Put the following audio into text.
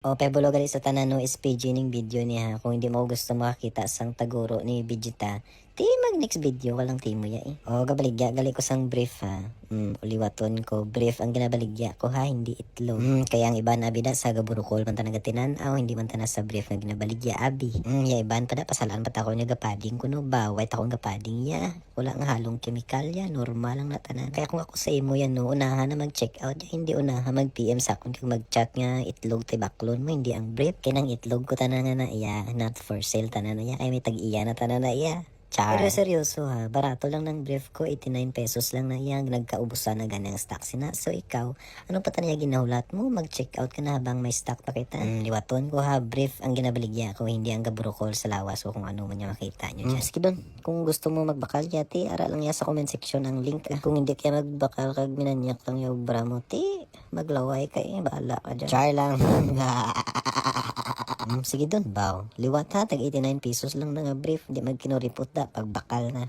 O pebulo gali sa tanan no SPG ning video niya. Kung hindi mo gusto makakita sang taguro ni Vegeta, ti mag next video ka lang timo ya eh. O gabaligya gali ko sang brief ha. Uliwaton ko brief ang ginabaligya ko ha, hindi itlog. Kaya ang iban abi da sa gaburukol man tanaga tinan-aw, hindi man tanas sa brief nga ginabaligya abi. Ya iban pa da pasalaan pa ako niya gapading kuno ba, white akong gapading ya. Wala nga halong chemical ya, normal lang na tanan. Kaya kung ako sa imo yan no, unahan na mag-check out ya, hindi unahan mag-PM sa akon kung mag-chat nga itlog tay baklon mo, hindi ang brief. Kaya nang itlog ko tanan nga na iya, not for sale tanan na iya, ay may tag-iya na tanan na iya. Char. Pero seryoso ha, barato lang ng brief ko, 89 pesos lang na iyang nagkaubusan na ganang stock sina. So ikaw, ano pa taniya ginahulat mo? Mag-check out ka na habang may stock pa kita. Liwaton ko ha, brief ang ginabaligya ko, hindi ang gaburukol sa lawas o kung ano man niya makita nyo dyan. Sige doon, kung gusto mo magbakal yati, ara lang ya sa comment section ang link. Kung hindi kaya magbakal kag minanyak lang yung bra mo, ti, maglaway kay, bahala ka dyan. Char lang. Sige doon, baw. Liwat ha, tag 89 pesos lang na nga brief, hindi magkinuripot da, pagbakal na.